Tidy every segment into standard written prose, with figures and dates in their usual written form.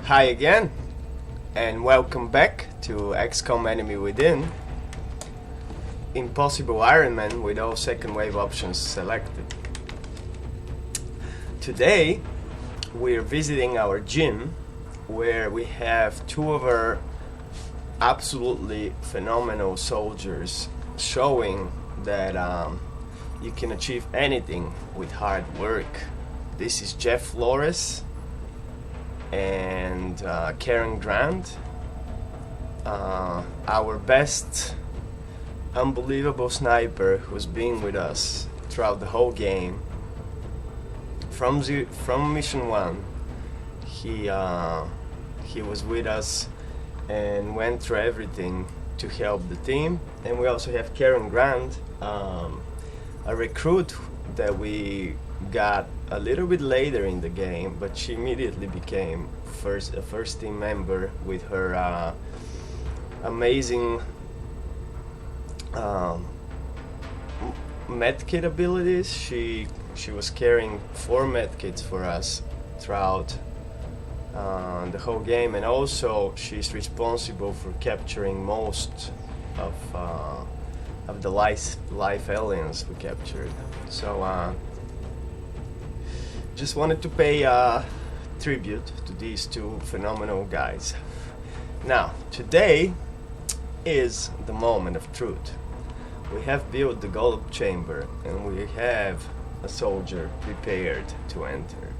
Hi again, and welcome back to XCOM Enemy Within. Impossible Ironman with all second wave options selected. Today, we're visiting our gym where we have two of our absolutely phenomenal soldiers showing that you can achieve anything with hard work. This is Jeff Flores and Karen Grant, our best unbelievable sniper who's been with us throughout the whole game. From mission 1, he was with us and went through everything to help the team. And we also have Karen Grant, a recruit that we got a little bit later in the game, but she immediately became a first team member with her amazing medkit abilities. She was carrying 4 medkits for us throughout the whole game, and also she's responsible for capturing most of the live aliens we captured. So just wanted to pay tribute to these two phenomenal guys. Now, today is the moment of truth. We have built the Gollop Chamber and we have a soldier prepared to enter.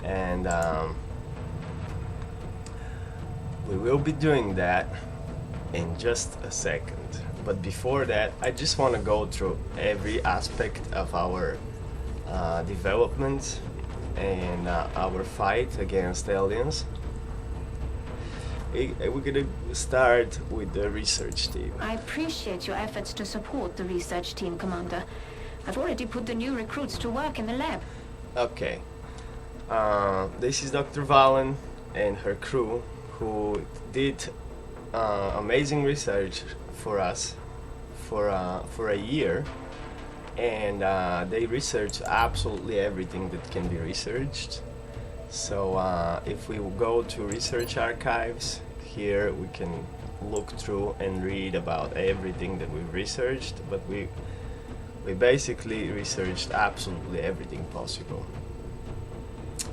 And we will be doing that in just a second. But before that, I just want to go through every aspect of our development and our fight against aliens. We're gonna start with the research team. I appreciate your efforts to support the research team, Commander. I've already put the new recruits to work in the lab. Okay. This is Dr. Valen and her crew who did amazing research for us for a year. And they research absolutely everything that can be researched. So if we go to research archives, here we can look through and read about everything that we've researched, but we basically researched absolutely everything possible,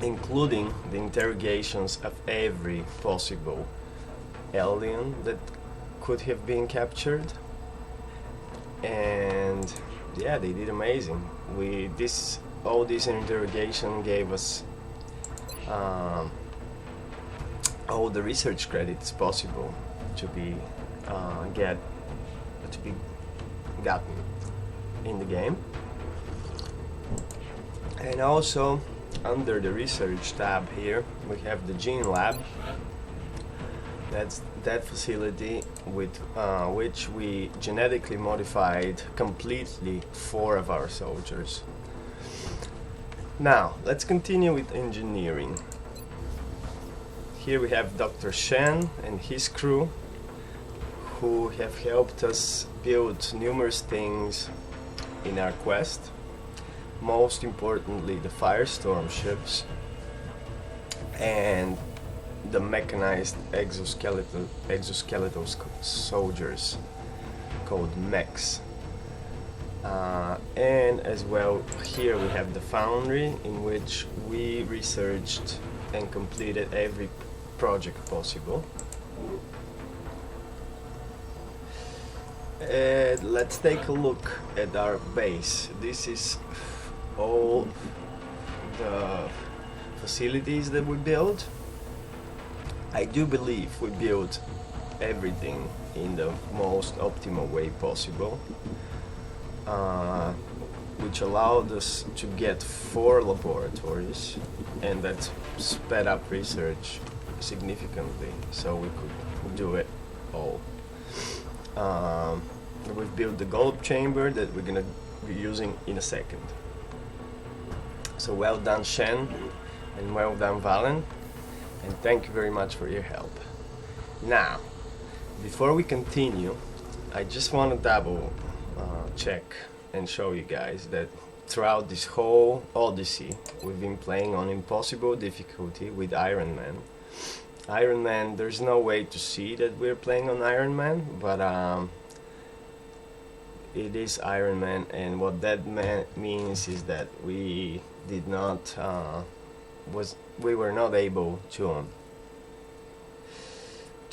including the interrogations of every possible alien that could have been captured. And yeah, they did amazing. All this interrogation gave us all the research credits possible to be gotten in the game. And also under the research tab here we have the gene lab. That's that facility with which we genetically modified completely 4 of our soldiers. Now, let's continue with engineering. Here we have Dr. Shen and his crew who have helped us build numerous things in our quest. Most importantly, the Firestorm ships and the mechanized exoskeletal soldiers called mechs. And as well, here we have the foundry in which we researched and completed every project possible. Let's take a look at our base. This is all the facilities that we built. I do believe we built everything in the most optimal way possible, which allowed us to get 4 laboratories, and that sped up research significantly, so we could do it all. We've built the Gollop Chamber that we're gonna be using in a second. So well done, Shen, and well done, Valen, and thank you very much for your help. Now, before we continue, I just want to double check and show you guys that throughout this whole Odyssey, we've been playing on impossible difficulty with Ironman, Ironman, there's no way to see that we're playing on Ironman, but it is Ironman, and what that means is that we did not we were not able to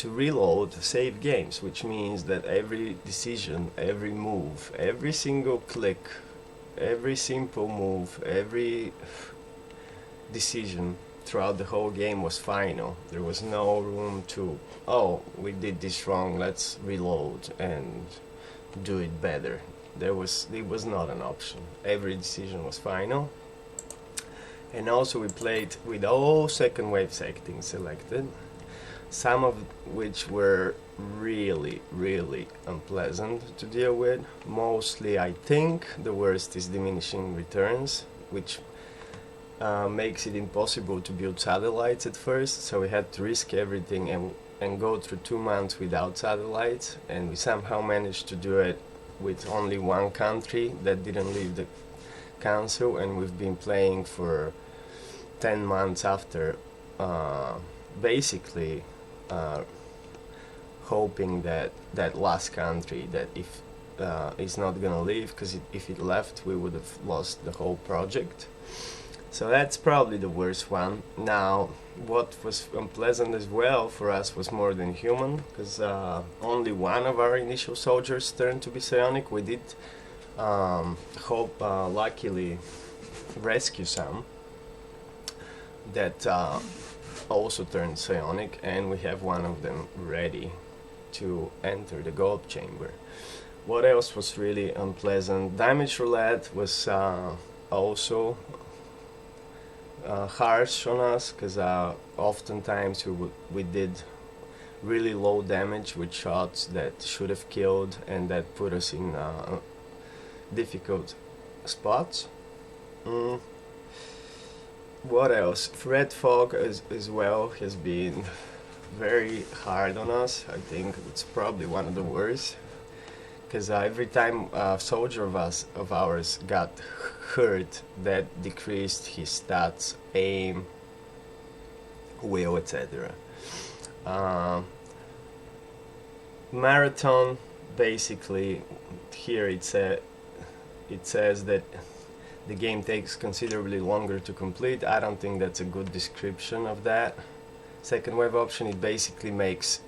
reload save games, which means that every decision, every move, every single click, every simple move, every decision throughout the whole game was final. There was no room to, oh, we did this wrong, let's reload and do it better. It was not an option. Every decision was final. And also we played with all second wave settings selected, some of which were really, really unpleasant to deal with. Mostly, I think, the worst is diminishing returns, which makes it impossible to build satellites at first, so we had to risk everything and go through 2 months without satellites, and we somehow managed to do it with only one country that didn't leave the council, and we've been playing for 10 months after, basically hoping that that last country, that if it's not gonna leave, because if it left we would have lost the whole project. So that's probably the worst one. Now, what was unpleasant as well for us was more than human, because only one of our initial soldiers turned to be psionic. We did luckily rescue some that also turned psionic, and we have one of them ready to enter the Gollop Chamber. What else was really unpleasant? Damage roulette was also harsh on us, because oftentimes we did really low damage with shots that should have killed, and that put us in difficult spots. What else? Red fog as well has been very hard on us. I think it's probably one of the worst, because every time a soldier of ours got hurt, that decreased his stats, aim, will, etc. Marathon, basically, here it says that the game takes considerably longer to complete. I don't think that's a good description of that. Second wave option, it basically makes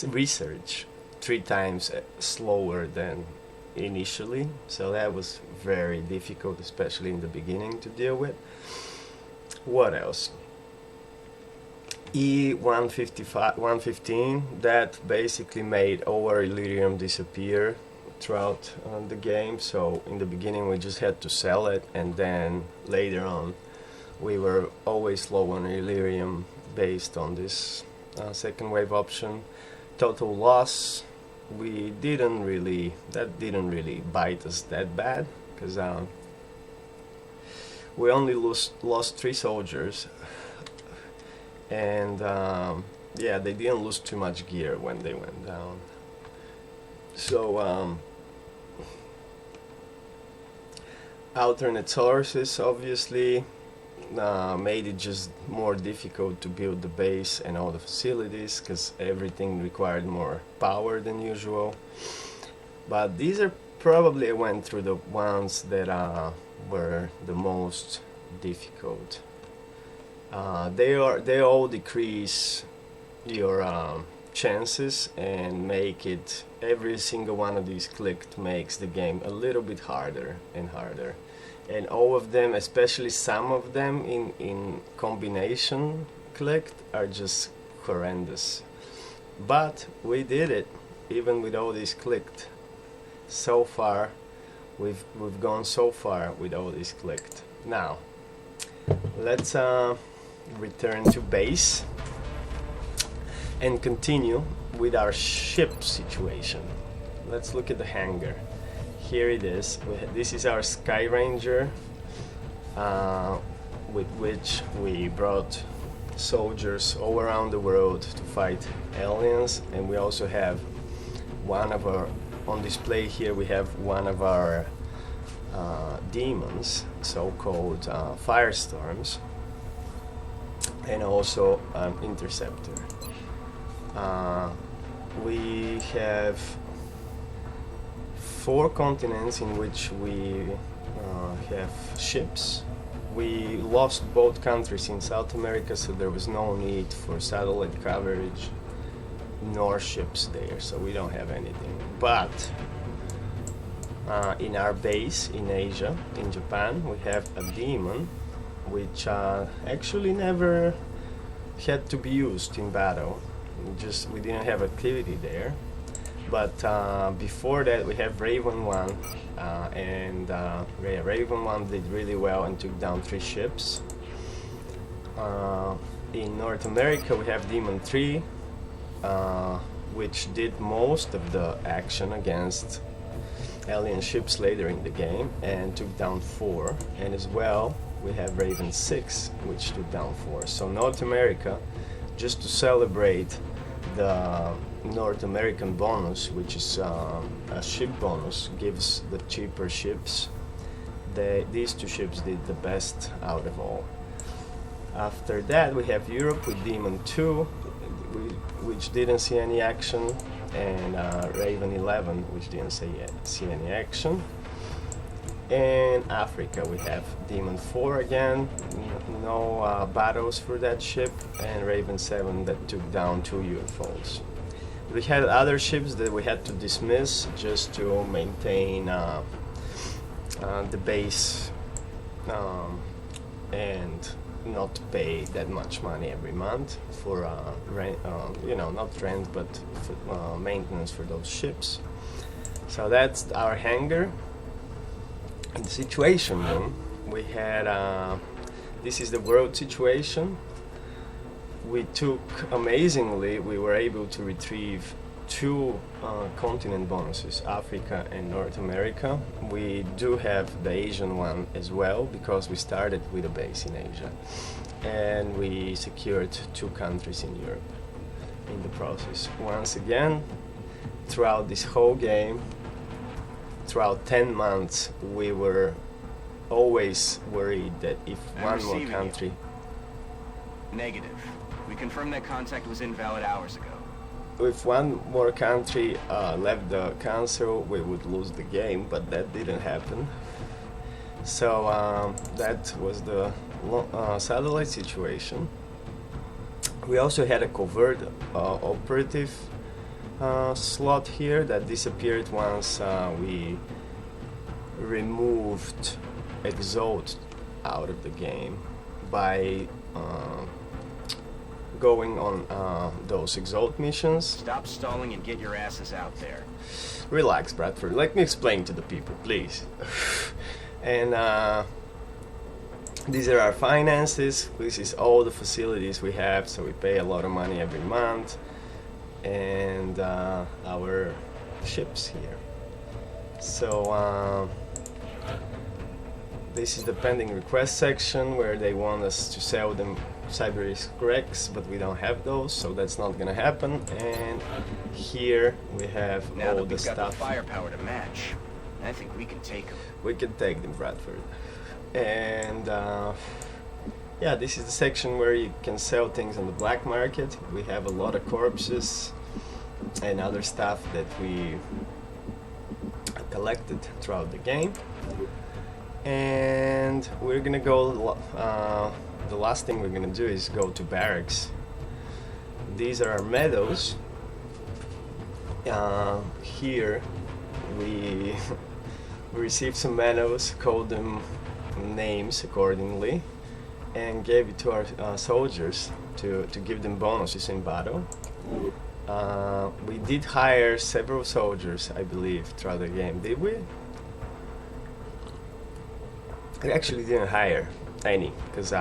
research 3 times slower than initially, so that was very difficult, especially in the beginning, to deal with. What else? E115, that basically made our Illyrium disappear throughout the game, so in the beginning we just had to sell it, and then later on we were always low on Illyrium based on this second wave option. Total loss, that didn't really bite us that bad, because we only lost 3 soldiers, and yeah, they didn't lose too much gear when they went down. So alternate sources obviously made it just more difficult to build the base and all the facilities, because everything required more power than usual. But these are probably, I went through the ones that were the most difficult. They all decrease your chances and make it, every single one of these clicked makes the game a little bit harder and harder. And all of them, especially some of them in combination clicked, are just horrendous. But we did it, even with all these clicked. So far, we've gone so far with all these clicked. Now, let's return to base and continue with our ship situation. Let's look at the hangar. Here it is. This is our Sky Ranger, with which we brought soldiers all around the world to fight aliens, and we also have one of our, on display here we have one of our demons, so-called firestorms. and also an interceptor. We have 4 continents in which we have ships. We lost both countries in South America, so there was no need for satellite coverage nor ships there, so we don't have anything. But in our base in Asia, in Japan, we have a demon which actually never had to be used in battle. We didn't have activity there. But before that, we have Raven 1, and Raven 1 did really well and took down 3 ships. In North America, we have Demon 3, which did most of the action against alien ships later in the game and took down 4. And as well, we have Raven 6, which took down 4. So North America, just to celebrate the North American bonus, which is a ship bonus, gives the cheaper ships. These 2 ships did the best out of all. After that, we have Europe with Demon 2, which didn't see any action, and Raven 11, which didn't see any action. In Africa, we have Demon 4 again, no battles for that ship, and Raven 7 that took down 2 UFOs. We had other ships that we had to dismiss just to maintain the base and not pay that much money every month for rent, not rent, but for, maintenance for those ships. So that's our hangar. In the situation room, we had this is the world situation. We were able to retrieve 2 continent bonuses, Africa and North America. We do have the Asian one as well, because we started with a base in Asia. And we secured 2 countries in Europe in the process. Once again, throughout this whole game, throughout 10 months, we were always worried that if one more country... Negative. We confirmed that contact was invalid hours ago. If one more country left the council, we would lose the game, but that didn't happen. So that was the satellite situation. We also had a covert operative slot here that disappeared once we removed Exalt out of the game by going on those Exalt missions. Stop stalling and get your asses out there. Relax, Bradford. Let me explain to the people, please. And these are our finances. This is all the facilities we have, so we pay a lot of money every month. And our ships here. So this is the pending request section where they want us to sell them Cyber Rex, but we don't have those, so that's not gonna happen. And here we have now all that the we've got stuff. The firepower to match. I think we can take them. We can take them, Bradford. And yeah, this is the section where you can sell things on the black market. We have a lot of corpses and other stuff that we collected throughout the game. And we're gonna go, the last thing we're gonna do is go to Barracks. These are our meadows. Here we received some meadows, called them names accordingly, and gave it to our soldiers to give them bonuses in battle. We did hire several soldiers, I believe, throughout the game. Did we? We actually didn't hire any, because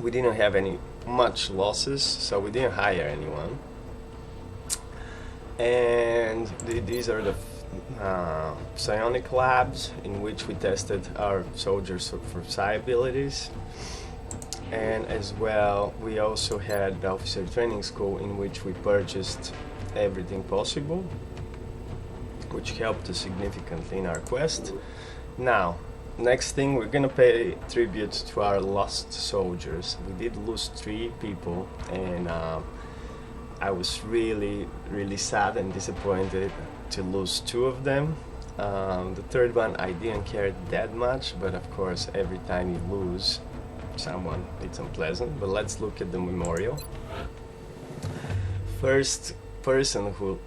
we didn't have any much losses, so we didn't hire anyone. And these are the psionic labs in which we tested our soldiers for psi abilities. And as well, we also had the officer training school in which we purchased everything possible, which helped us significantly in our quest. Now, next thing, we're gonna pay tribute to our lost soldiers. We did lose 3 people, and I was really, really sad and disappointed to lose 2 of them. The third one, I didn't care that much, but of course, every time you lose someone, it's unpleasant. But let's look at the memorial. First person who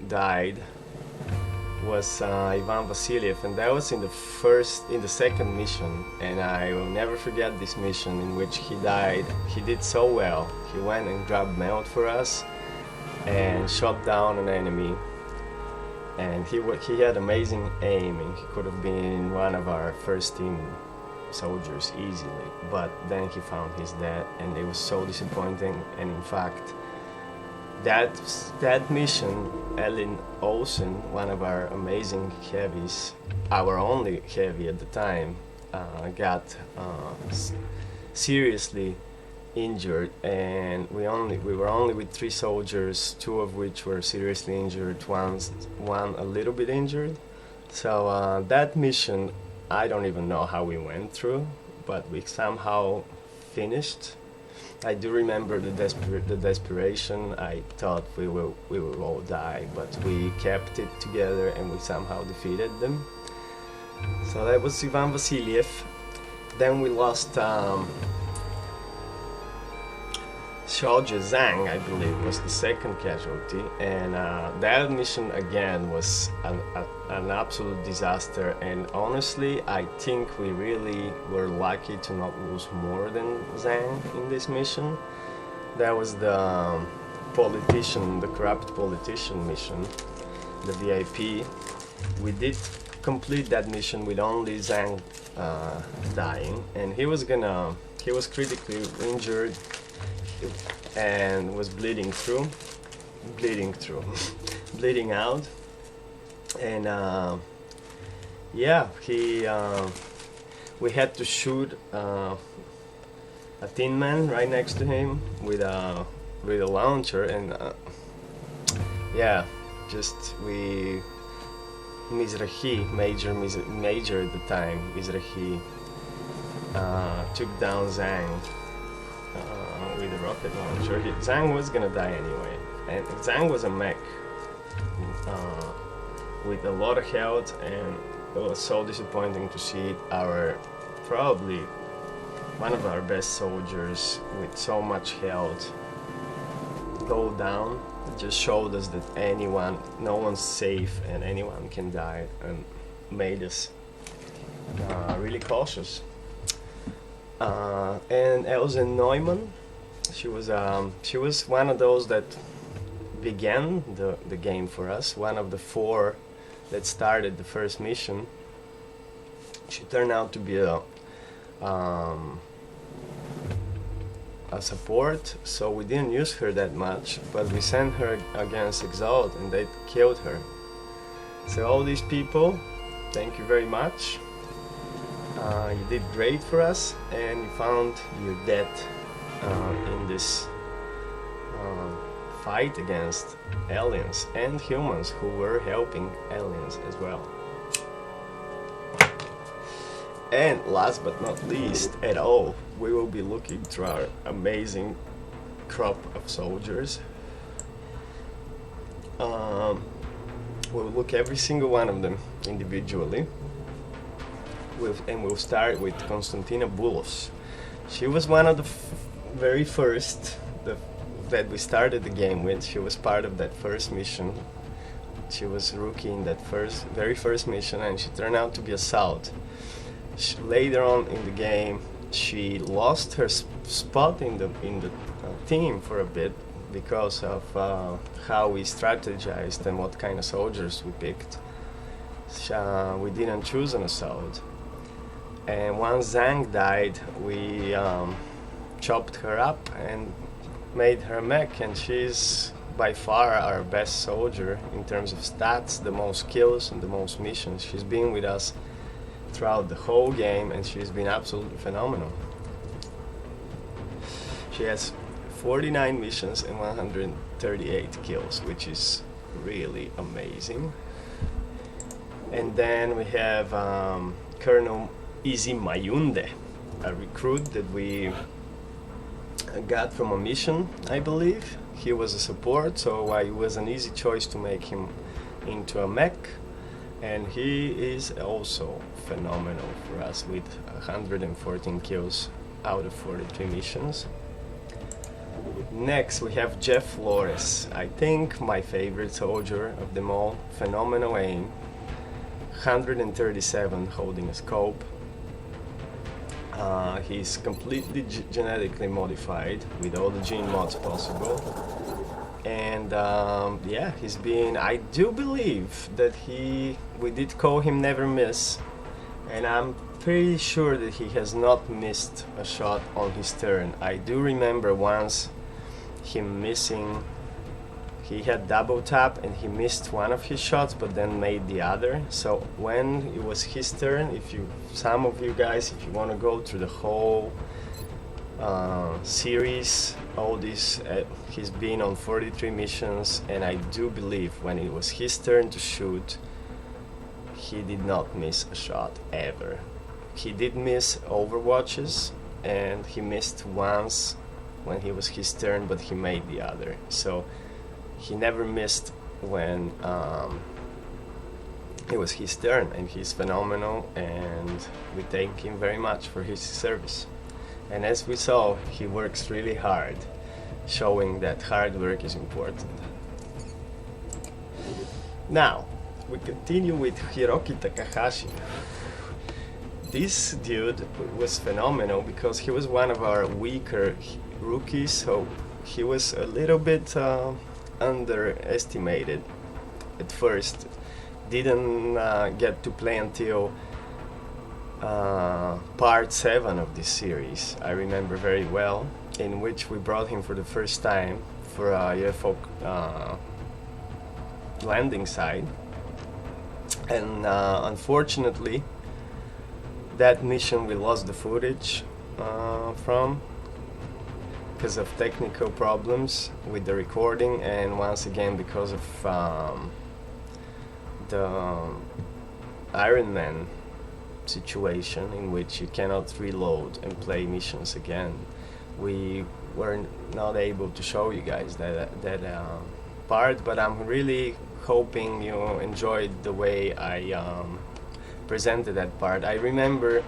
died was Ivan Vasiliev, and that was in the second mission, and I will never forget this mission in which he died. He did so well. He went and grabbed melt for us and shot down an enemy, and he had amazing aim, and he could have been one of our first team soldiers easily, but then he found his death, and it was so disappointing. And in fact, that mission, Ellen Olsen, one of our amazing heavies, our only heavy at the time, got seriously injured, and we were only with 3 soldiers, 2 of which were seriously injured, one a little bit injured. So that mission, I don't even know how we went through, but we somehow finished. I do remember the desperation. I thought we will all die, but we kept it together and we somehow defeated them. So that was Ivan Vasiliev. Then we lost Xiaojie Zhang, I believe, was the second casualty, and that mission again was an absolute disaster. And honestly, I think we really were lucky to not lose more than Zhang in this mission. That was the corrupt politician mission, the VIP. We did complete that mission with only Zhang dying, and he was critically injured and was bleeding out, and we had to shoot a Tin Man right next to him with a launcher, and Major at the time, Mizrahi took down Zhang with a rocket launcher. Zhang was gonna die anyway, and Zhang was a mech with a lot of health, and it was so disappointing to see probably one of our best soldiers with so much health go down. It just showed us that no one's safe and anyone can die, and made us really cautious. And Elsen Neumann, she was one of those that began the game for us, one of the 4 that started the first mission. She turned out to be a support, so we didn't use her that much, but we sent her against Exalt and they killed her. So all these people, thank you very much. You did great for us, and you found your death in this fight against aliens and humans who were helping aliens as well. And last but not least at all, we will be looking through our amazing crop of soldiers. We'll look every single one of them individually. And we'll start with Konstantina Bulos. She was one of the very first that we started the game with. She was part of that first mission. She was rookie in that very first mission, and she turned out to be a Assault. Later on in the game, she lost her spot in the team for a bit because of how we strategized and what kind of soldiers we picked. We didn't choose an Assault. And once Zhang died, we chopped her up and made her mech, and she's by far our best soldier in terms of stats, the most kills and the most missions. She's been with us throughout the whole game, and she's been absolutely phenomenal. She has 49 missions and 138 kills, which is really amazing. And then we have Colonel Izzy Mayunde, a recruit that we got from a mission, I believe. He was a support, so it was an easy choice to make him into a mech, and he is also phenomenal for us with 114 kills out of 43 missions. Next we have Jeff Flores, I think my favorite soldier of them all. Phenomenal aim, 137 holding a scope. He's completely genetically modified with all the gene mods possible, and yeah, he's been, I do believe that we did call him Never Miss, and I'm pretty sure that he has not missed a shot on his turn. I do remember once him missing, he had double tap and he missed one of his shots but then made the other. So when it was his turn, some of you guys, if you want to go through the whole series, all this, he's been on 43 missions, and I do believe when it was his turn to shoot, he did not miss a shot ever. He did miss overwatches, and he missed once when it was his turn, but he made the other. So he never missed when it was his turn, and he's phenomenal, and we thank him very much for his service. And as we saw, he works really hard, showing that hard work is important. Now, we continue with Hiroki Takahashi. This dude was phenomenal because he was one of our weaker rookies, so he was a little bit underestimated at first. Didn't get to play until part 7 of this series, I remember very well, in which we brought him for the first time for a UFO landing site, and unfortunately that mission we lost the footage from because of technical problems with the recording, and once again because of the Ironman situation in which you cannot reload and play missions again. We were not able to show you guys that part, but I'm really hoping you enjoyed the way I presented that part. I remember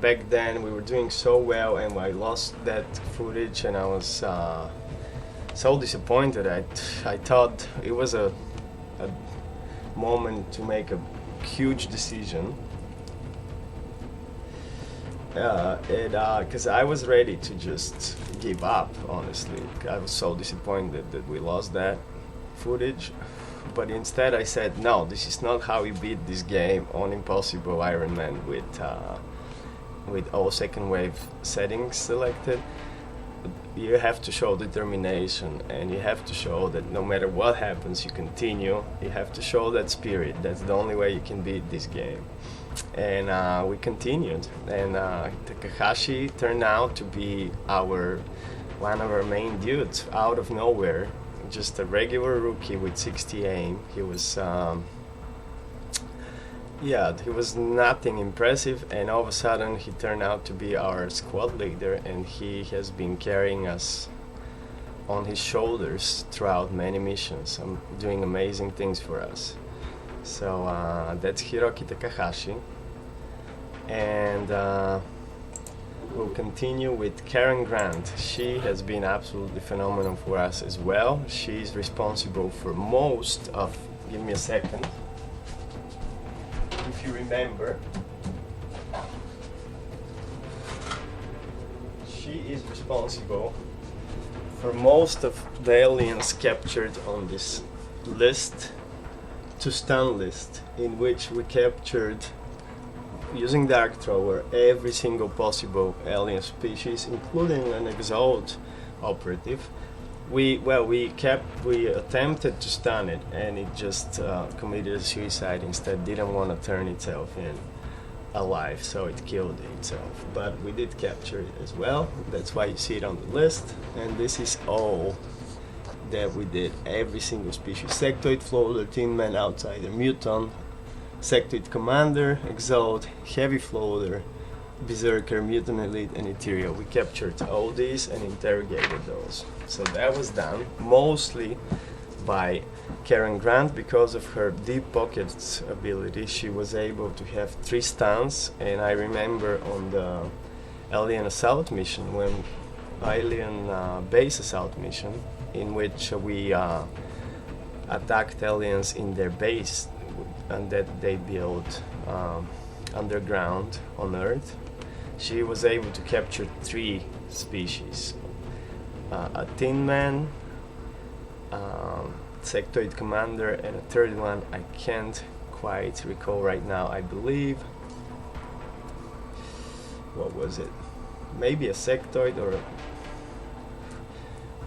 back then we were doing so well and I lost that footage, and I was so disappointed. I thought it was a moment to make a huge decision, because I was ready to just give up, honestly. I was so disappointed that we lost that footage, but instead I said, no, this is not how you beat this game on Impossible Ironman with all second wave settings selected. You have to show determination, and you have to show that no matter what happens, you continue. You have to show that spirit. That's the only way you can beat this game. And we continued, and Takahashi turned out to be one of our main dudes out of nowhere. Just a regular rookie with 60 aim. He was he was nothing impressive, and all of a sudden he turned out to be our squad leader, and he has been carrying us on his shoulders throughout many missions, doing amazing things for us. So that's Hiroki Takahashi, and we'll continue with Karen Grant. She has been absolutely phenomenal for us as well. She's responsible for most of, give me a second, if you remember, she is responsible for most of the aliens captured on this list to stun list, in which we captured, using Dark Thrower, every single possible alien species, including an Exalt operative. We attempted to stun it, and it just committed suicide instead. Didn't want to turn itself in alive, so it killed itself. But we did capture it as well. That's why you see it on the list. And this is all that we did. Every single species: Sectoid, Floater, Tin Man, Outsider, Muton, Sectoid Commander, Exalt, Heavy Floater, Berserker, Mutant Elite, and Ethereal. We captured all these and interrogated those. So that was done mostly by Karen Grant. Because of her deep pockets ability, she was able to have 3 stuns, and I remember on the Alien Assault mission, when Alien Base Assault mission, in which we attacked aliens in their base and that they built underground on Earth. She was able to capture 3 species. A Tin Man, Sectoid Commander, and a third one I can't quite recall right now. I believe, what was it? Maybe a Sectoid or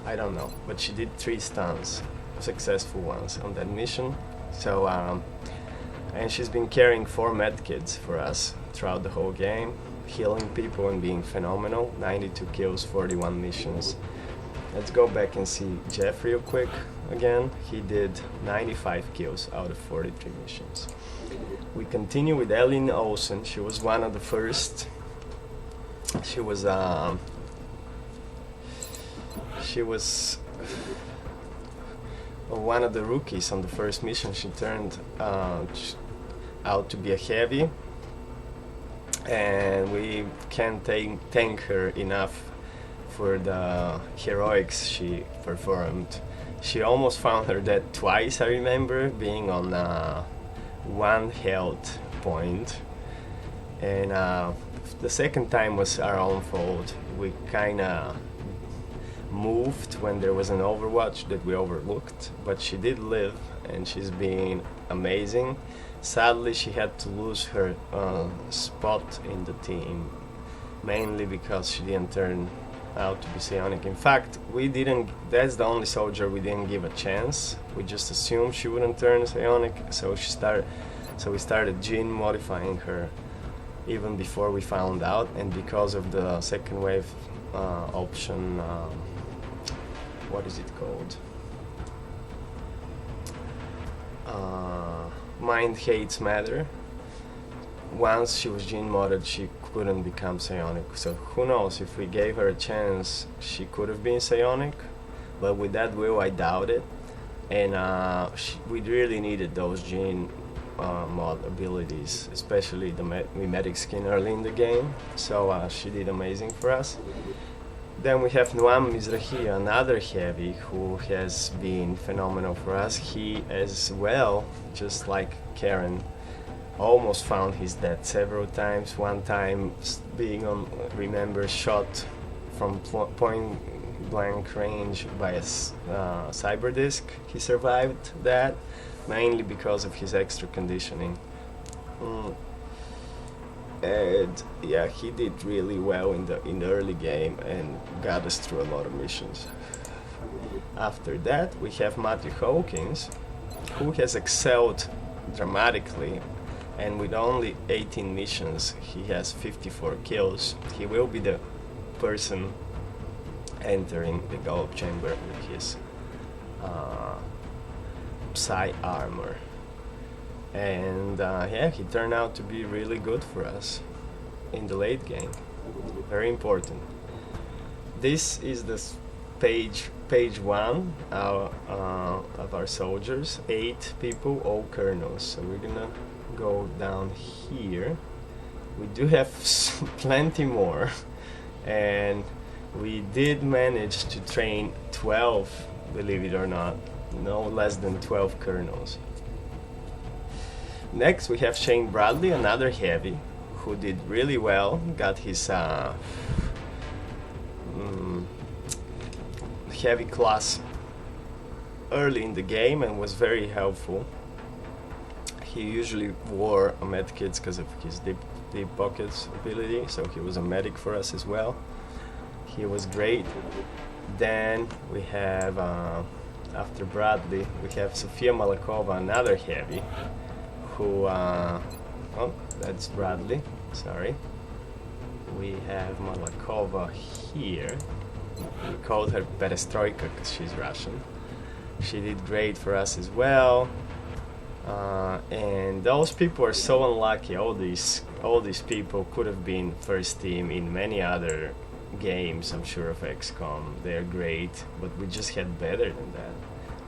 I don't know, but she did 3 stuns, successful ones on that mission. So and she's been carrying 4 medkits for us throughout the whole game, healing people and being phenomenal. 92 kills, 41 missions. Let's go back and see Jeff real quick again. He did 95 kills out of 43 missions. We continue with Ellen Olsen. She was one of the first. She was one of the rookies on the first mission. She turned out to be a heavy, and we can't thank her enough for the heroics she performed. She almost found her dead twice, I remember, being on 1 health point, and the second time was our own fault. We kinda moved when there was an overwatch that we overlooked, but she did live and she's been amazing. Sadly, she had to lose her spot in the team, mainly because she didn't turn out to be psionic. In fact, that's the only soldier we didn't give a chance. We just assumed she wouldn't turn psionic, so we started gene modifying her even before we found out. And because of the second wave option, what is it called? Mind hates matter. Once she was gene modded, she couldn't become psionic. So who knows, if we gave her a chance, she could have been psionic. But with that will, I doubt it. And we really needed those gene mod abilities, especially the mimetic skin early in the game. So she did amazing for us. Then we have Noam Mizrahi, another heavy who has been phenomenal for us. He as well, just like Karen, almost found his death several times. One time being on, remember, shot from point blank range by a cyber disc. He survived that, mainly because of his extra conditioning. And yeah, he did really well in the early game and got us through a lot of missions. After that, we have Matthew Hawkins, who has excelled dramatically, and with only 18 missions, he has 54 kills. He will be the person entering the Gollop Chamber with his psi armor. And yeah, he turned out to be really good for us in the late game. Very important. This is the page 1 of our soldiers. 8 people, all colonels. So we're gonna go down here. We do have plenty more, and we did manage to train 12, believe it or not, no less than 12 colonels. Next, we have Shane Bradley, another heavy, who did really well, got his heavy class early in the game and was very helpful. He usually wore a medkit because of his deep pockets ability, so he was a medic for us as well. He was great. Then we have, after Bradley, we have Sofia Malakova, another heavy, who, oh, that's Bradley, sorry. We have Malakova here. We called her Perestroika because she's Russian. She did great for us as well. And those people are so unlucky. All these people could have been first team in many other games, I'm sure, of XCOM. They're great, but we just had better than that.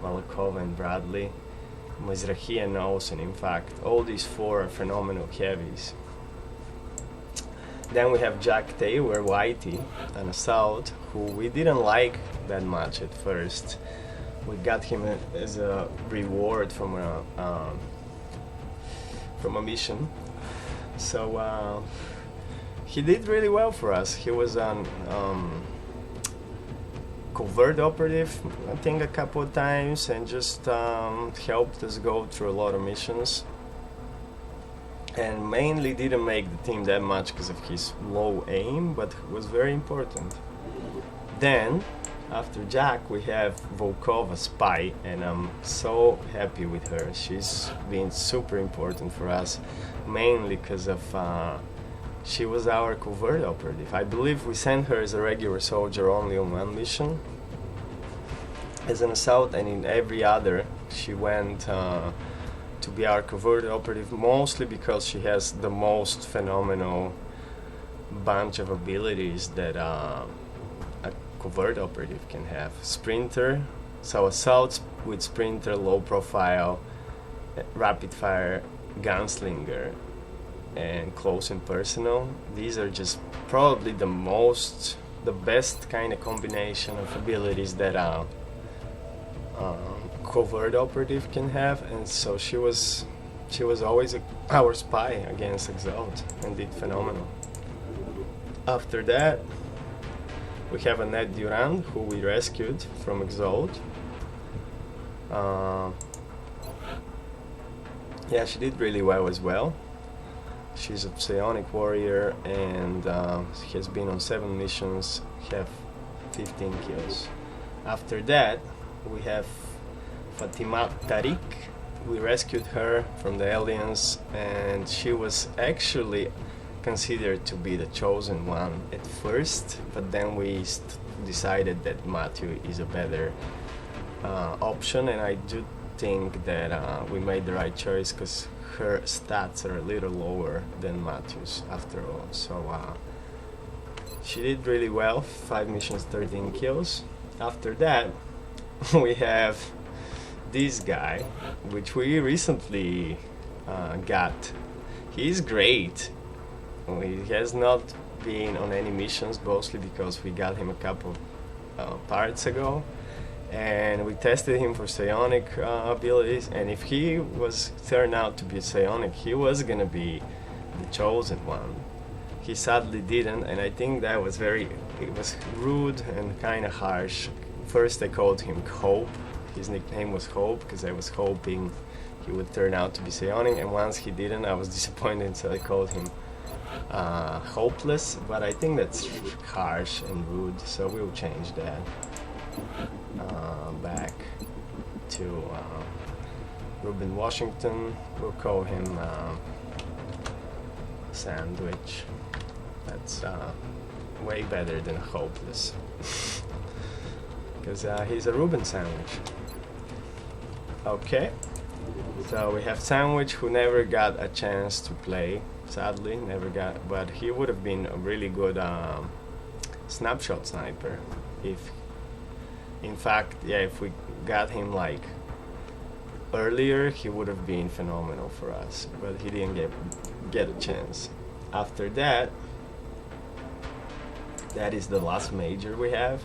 Malakova and Bradley, Mizrahi and Olsen. In fact, all these four are phenomenal heavies. Then we have Jack Taylor, Whitey, an assault, who we didn't like that much at first. We got him as a reward from a mission. So he did really well for us. He was an covert operative, I think, a couple of times, and just helped us go through a lot of missions. And mainly didn't make the team that much because of his low aim, but was very important. Then, after Jack, we have Volkova, Spy, and I'm so happy with her. She's been super important for us, mainly because of she was our covert operative. I believe we sent her as a regular soldier only on one mission as an assault, and in every other she went to be our covert operative, mostly because she has the most phenomenal bunch of abilities that a covert operative can have. Sprinter, so assaults with Sprinter, low profile, rapid fire, gunslinger, and close and personal. These are just probably the best kind of combination of abilities that covert operative can have, and so she was always our spy against Exalt and did phenomenal. After that, we have Annette Durand, who we rescued from Exalt. Yeah, she did really well as well. She's a psionic warrior and has been on 7 missions, have 15 kills. After that, we have Fatima Derek. We rescued her from the aliens, and she was actually considered to be the chosen one at first, but then we decided that Matthew is a better option, and I do think that we made the right choice because her stats are a little lower than Matthew's after all. So she did really well, 5 missions, 13 kills. After that, we have this guy, which we recently got. He's great. He has not been on any missions, mostly because we got him a couple parts ago, and we tested him for psionic abilities, and if he was turned out to be psionic, he was gonna be the chosen one. He sadly didn't, and I think that was it was rude and kind of harsh. First I called him Hope. His nickname was Hope because I was hoping he would turn out to be psionic, and once he didn't, I was disappointed, so I called him Hopeless, but I think that's harsh and rude, so we'll change that. Back to Ruben Washington, we'll call him Sandwich. That's way better than Hopeless, because he's a Reuben sandwich. Okay, so we have Sandwich, who never got a chance to play, sadly, never got, but he would have been a really good snapshot sniper if, in fact, yeah, if we got him like earlier, he would have been phenomenal for us, but he didn't get a chance. After that, that is the last major we have.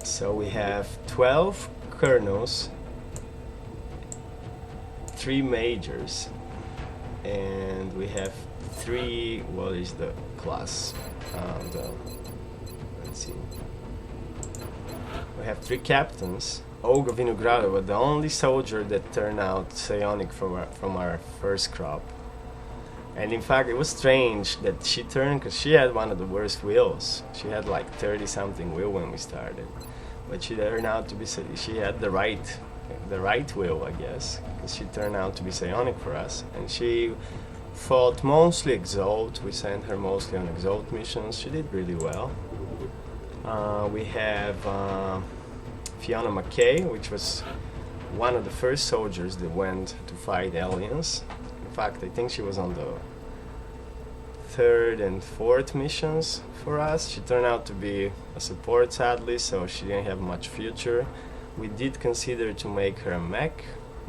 So we have 12 colonels, 3 majors, and we have 3, what is the class? Let's see. We have 3 captains. Olga Vinogradova, the only soldier that turned out psionic from our first crop. And in fact, it was strange that she turned because she had one of the worst wills. She had like 30-something will when we started, but she turned out to be. She had the right will, I guess, because she turned out to be psionic for us. And she fought mostly Exalt. We sent her mostly on Exalt missions. She did really well. We have Fionna Mckay, which was one of the first soldiers that went to fight aliens. In fact, I think she was on the third and fourth missions for us. She turned out to be a support, sadly, so she didn't have much future. We did consider to make her a mech,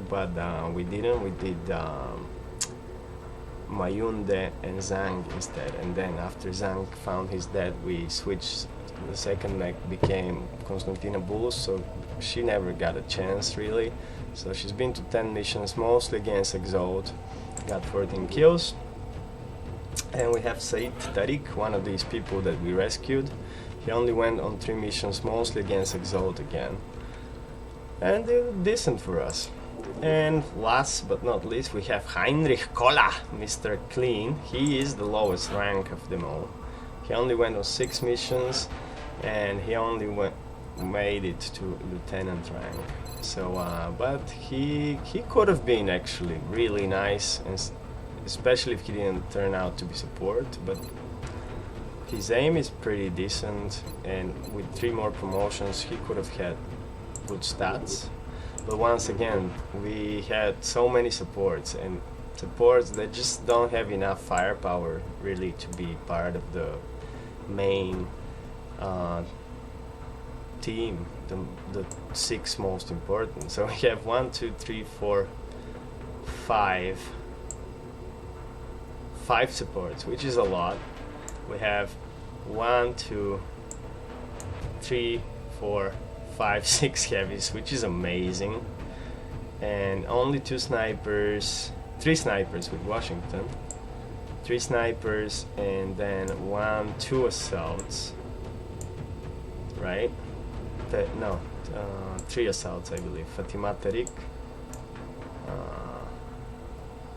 but we didn't. We did Mayunde and Zhang instead, and then after Zhang found his death, we switched. The second mech became Konstantina Bulus, so she never got a chance really. So she's been to 10 missions, mostly against Exalt, got 14 kills. And we have Said Tariq, one of these people that we rescued. He only went on 3 missions, mostly against Exalt again. And they were decent for us. And last but not least, we have Heinrich Kolla, Mr. Clean. He is the lowest rank of them all. He only went on 6 missions, and he only made it to lieutenant rank. So, but he could have been actually really nice, and especially if he didn't turn out to be support. But his aim is pretty decent, and with 3 more promotions, he could have had good stats. But once again, we had so many supports, and supports that just don't have enough firepower really to be part of the main team, the 6 most important. So we have 1, 2, 3, 4, 5 supports, which is a lot. We have 1, 2, 3, 4, 5, 6 heavies, which is amazing, and only 2 snipers, 3 snipers with Washington, 3 snipers, and then 1, 2 assaults, right? 3 assaults, I believe. Fatima Derek,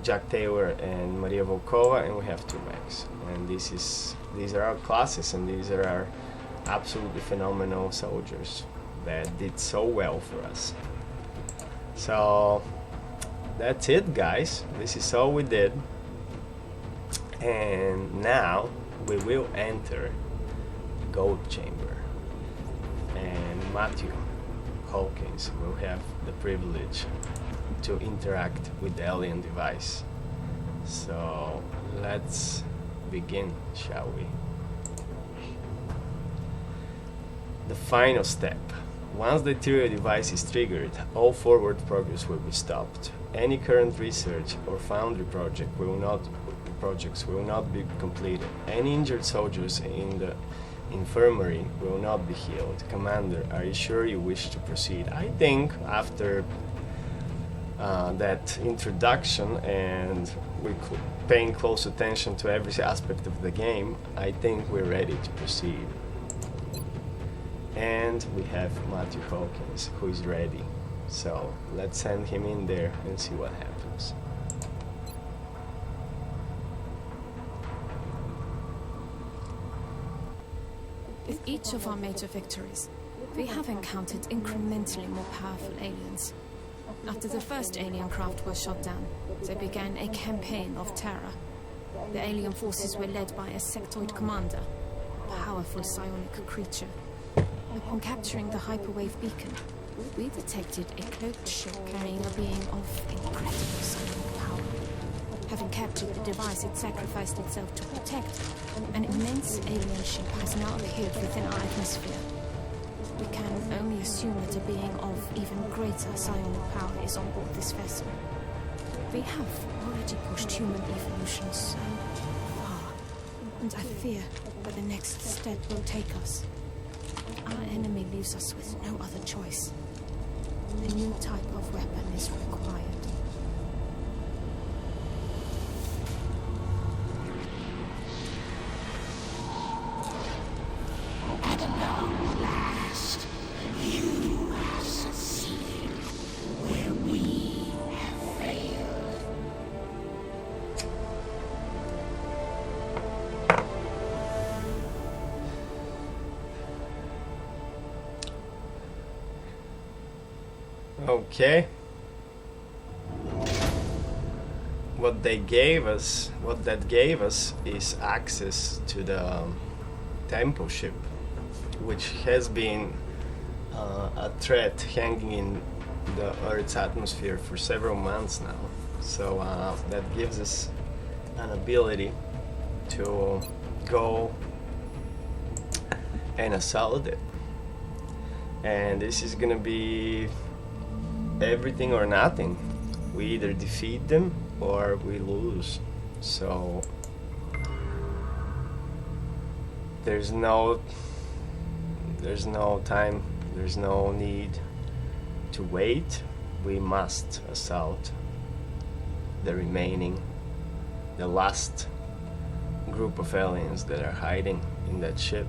Jack Taylor, and Maria Volkova, and we have 2 mechs. And these are our classes, and these are our absolutely phenomenal soldiers that did so well for us. So that's it, guys. This is all we did, and now we will enter the Gollop Chamber, and Matthew Hawkins will have the privilege to interact with the alien device. So let's begin, shall we? The final step. Once the interior device is triggered, all forward progress will be stopped. Any current research or foundry projects will not be completed. Any injured soldiers in the infirmary will not be healed. Commander, are you sure you wish to proceed? I think after that introduction and we paying close attention to every aspect of the game, I think we're ready to proceed. And we have Matthew Hawkins, who is ready. So let's send him in there and see what happens. With each of our major victories, we have encountered incrementally more powerful aliens. After the first alien craft was shot down, they began a campaign of terror. The alien forces were led by a sectoid commander, a powerful psionic creature. Upon capturing the hyperwave beacon, we detected a cloaked ship carrying a being of incredible psionic power. Having captured the device it sacrificed itself to protect, an immense alien ship has now appeared within our atmosphere. We can only assume that a being of even greater psionic power is on board this vessel. We have already pushed human evolution so far, and I fear that the next step will take us. Our enemy leaves us with no other choice. A new type of weapon is required. At long last, you have succeeded where we have failed. Okay. What that gave us is access to the tempo ship, which has been a threat hanging the Earth's atmosphere for several months now. So that gives us an ability to go and assault it. And this is gonna be everything or nothing. We either defeat them or we lose. So there's no time, there's no need to wait. We must assault the last group of aliens that are hiding in that ship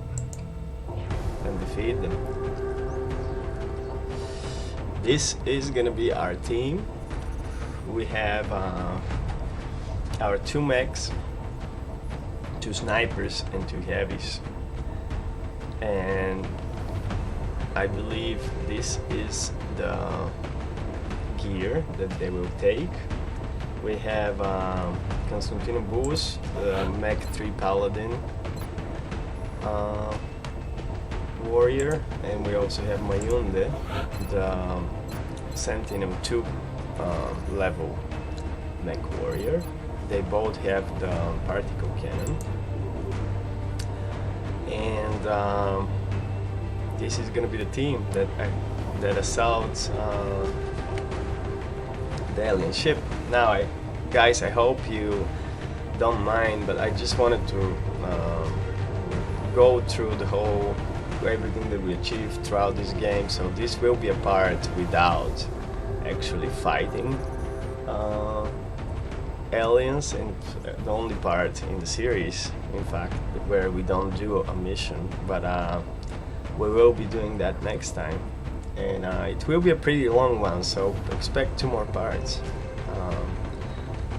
and defeat them. This is gonna be our team. We have our 2 mechs, 2 snipers, and 2 heavies. And I believe this is the gear that they will take. We have Constantino Bus, the Mech 3 Paladin warrior, and we also have Mayunde, the Sentinel 2 level mech warrior. They both have the particle cannon. And this is gonna be the team that assaults the alien ship. Now, guys, I hope you don't mind, but I just wanted to go through everything that we achieved throughout this game. So this will be a part without actually fighting aliens, and the only part in the series, in fact, where we don't do a mission, but we will be doing that next time, and it will be a pretty long one, so expect 2 more parts.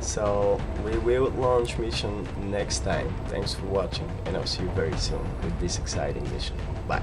So we will launch mission next time. Thanks for watching, and I'll see you very soon with this exciting mission. Bye.